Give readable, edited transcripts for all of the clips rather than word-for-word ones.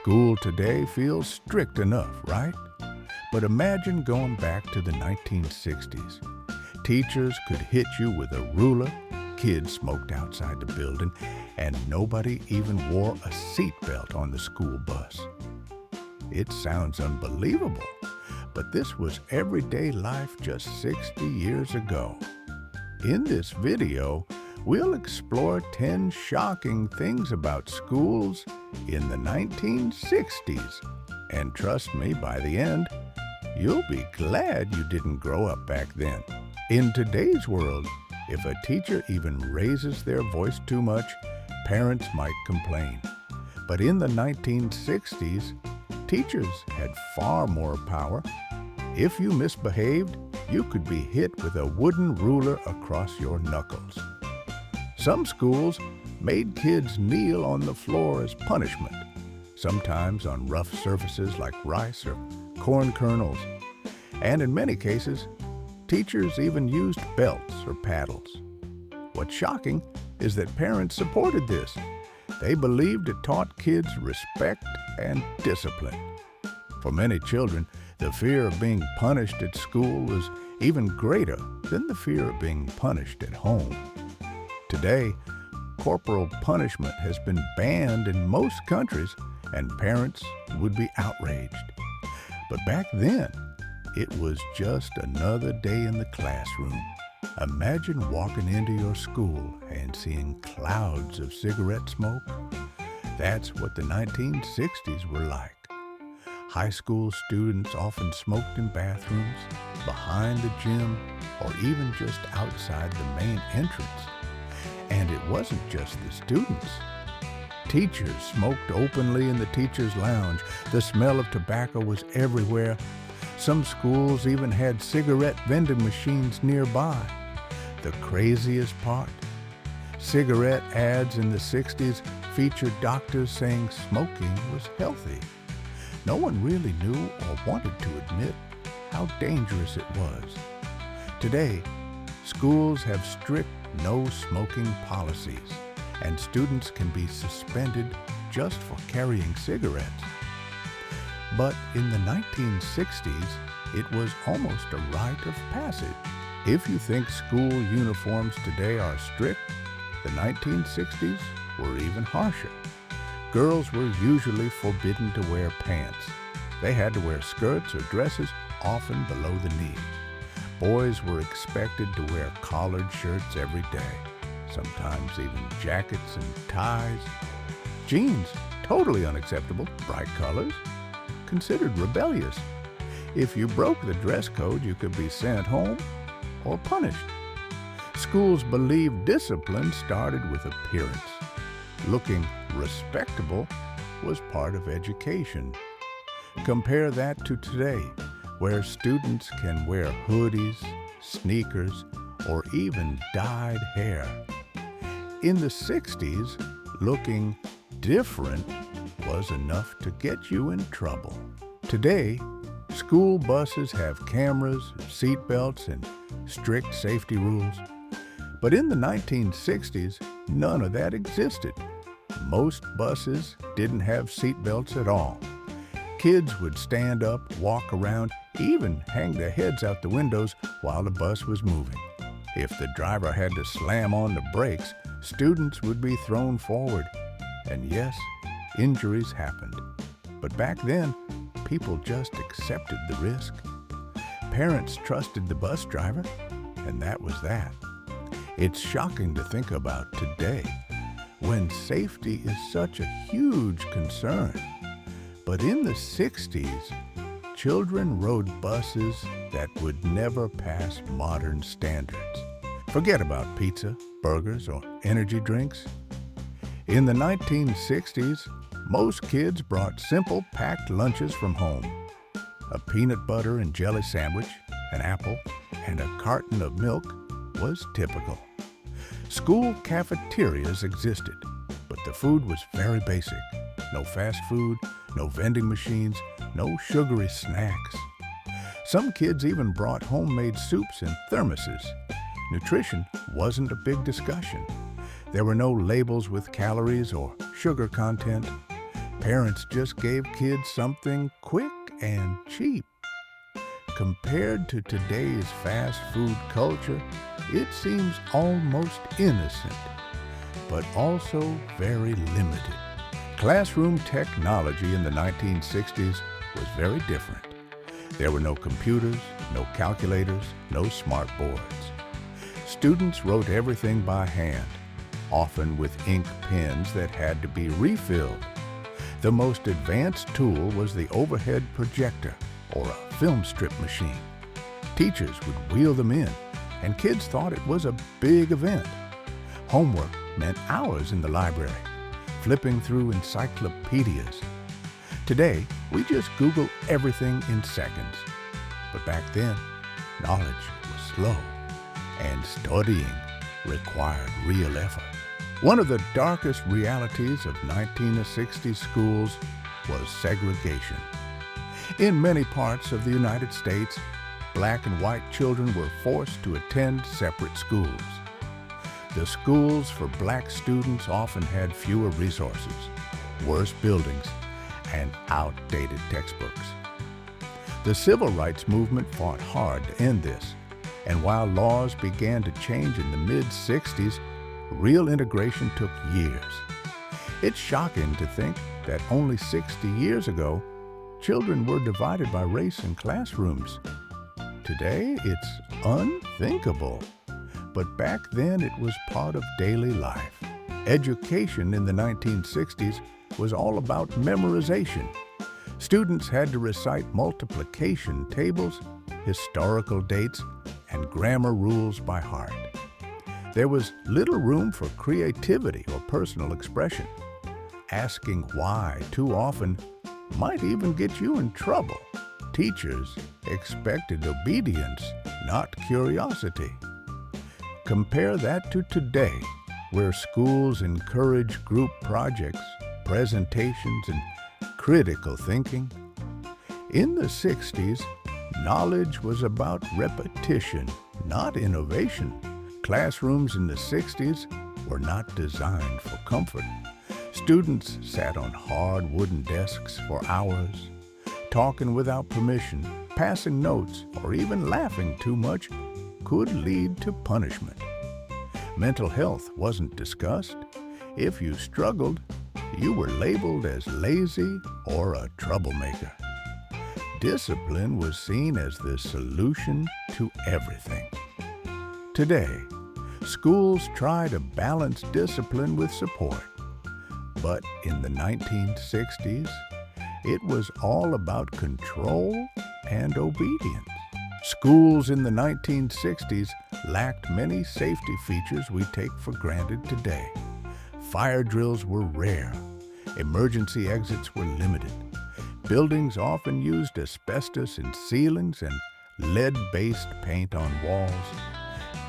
School today feels strict enough, right? But imagine going back to the 1960s. Teachers could hit you with a ruler, kids smoked outside the building, and nobody even wore a seatbelt on the school bus. It sounds unbelievable, but this was everyday life just 60 years ago. In this video, we'll explore 10 shocking things about schools in the 1960s. And trust me, by the end, you'll be glad you didn't grow up back then. In today's world, if a teacher even raises their voice too much, parents might complain. But in the 1960s, teachers had far more power. If you misbehaved, you could be hit with a wooden ruler across your knuckles. Some schools made kids kneel on the floor as punishment, sometimes on rough surfaces like rice or corn kernels. And in many cases, teachers even used belts or paddles. What's shocking is that parents supported this. They believed it taught kids respect and discipline. For many children, the fear of being punished at school was even greater than the fear of being punished at home. Today, corporal punishment has been banned in most countries, and parents would be outraged. But back then, it was just another day in the classroom. Imagine walking into your school and seeing clouds of cigarette smoke. That's what the 1960s were like. High school students often smoked in bathrooms, behind the gym, or even just outside the main entrance. And it wasn't just the students. Teachers smoked openly in the teacher's lounge. The smell of tobacco was everywhere. Some schools even had cigarette vending machines nearby. The craziest part? Cigarette ads in the 60s featured doctors saying smoking was healthy. No one really knew or wanted to admit how dangerous it was. Today, schools have strict no smoking policies, and students can be suspended just for carrying cigarettes. But in the 1960s, it was almost a rite of passage. If you think school uniforms today are strict, the 1960s were even harsher. Girls were usually forbidden to wear pants. They had to wear skirts or dresses, often below the knee. Boys were expected to wear collared shirts every day, sometimes even jackets and ties. Jeans, totally unacceptable, bright colors, considered rebellious. If you broke the dress code, you could be sent home or punished. Schools believed discipline started with appearance. Looking respectable was part of education. Compare that to today, where students can wear hoodies, sneakers, or even dyed hair. In the 60s, looking different was enough to get you in trouble. Today, school buses have cameras, seatbelts, and strict safety rules. But in the 1960s, none of that existed. Most buses didn't have seatbelts at all. Kids would stand up, walk around, even hang their heads out the windows while the bus was moving. If the driver had to slam on the brakes, students would be thrown forward. And yes, injuries happened. But back then, people just accepted the risk. Parents trusted the bus driver, and that was that. It's shocking to think about today, when safety is such a huge concern. But in the 60s, children rode buses that would never pass modern standards. Forget about pizza, burgers, or energy drinks. In the 1960s, most kids brought simple packed lunches from home. A peanut butter and jelly sandwich, an apple, and a carton of milk was typical. School cafeterias existed, but the food was very basic. No fast food, no vending machines, no sugary snacks. Some kids even brought homemade soups in thermoses. Nutrition wasn't a big discussion. There were no labels with calories or sugar content. Parents just gave kids something quick and cheap. Compared to today's fast food culture, it seems almost innocent, but also very limited. Classroom technology in the 1960s was very different. There were no computers, no calculators, no smart boards. Students wrote everything by hand, often with ink pens that had to be refilled. The most advanced tool was the overhead projector, or a film strip machine. Teachers would wheel them in, and kids thought it was a big event. Homework meant hours in the library, flipping through encyclopedias. Today, we just Google everything in seconds. But back then, knowledge was slow, and studying required real effort. One of the darkest realities of 1960s schools was segregation. In many parts of the United States, black and white children were forced to attend separate schools. The schools for black students often had fewer resources, worse buildings, and outdated textbooks. The civil rights movement fought hard to end this, and while laws began to change in the mid-60s, real integration took years. It's shocking to think that only 60 years ago, children were divided by race in classrooms. Today, it's unthinkable. But back then, it was part of daily life. Education in the 1960s was all about memorization. Students had to recite multiplication tables, historical dates, and grammar rules by heart. There was little room for creativity or personal expression. Asking why too often might even get you in trouble. Teachers expected obedience, not curiosity. Compare that to today, where schools encourage group projects, presentations, and critical thinking. In the 60s, knowledge was about repetition, not innovation. Classrooms in the 60s were not designed for comfort. Students sat on hard wooden desks for hours, talking without permission, passing notes, or even laughing too much could lead to punishment. Mental health wasn't discussed. If you struggled, you were labeled as lazy or a troublemaker. Discipline was seen as the solution to everything. Today, schools try to balance discipline with support. But in the 1960s, it was all about control and obedience. Schools in the 1960s lacked many safety features we take for granted today. Fire drills were rare. Emergency exits were limited. Buildings often used asbestos in ceilings and lead-based paint on walls.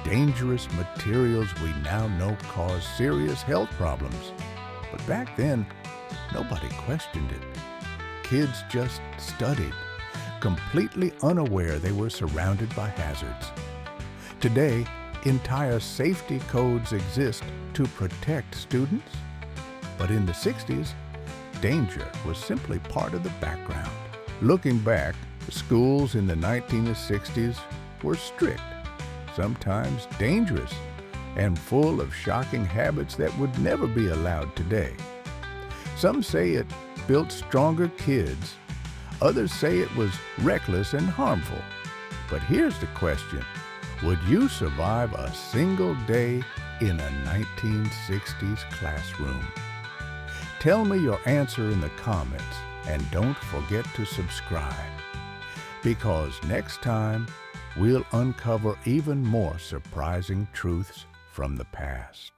Dangerous materials we now know cause serious health problems. But back then, nobody questioned it. Kids just studied, completely unaware they were surrounded by hazards. Today, entire safety codes exist to protect students. But in the 60s, danger was simply part of the background. Looking back, the schools in the 1960s were strict, sometimes dangerous, and full of shocking habits that would never be allowed today. Some say it built stronger kids. Others say it was reckless and harmful. But here's the question. Would you survive a single day in a 1960s classroom? Tell me your answer in the comments, and don't forget to subscribe. Because next time, we'll uncover even more surprising truths from the past.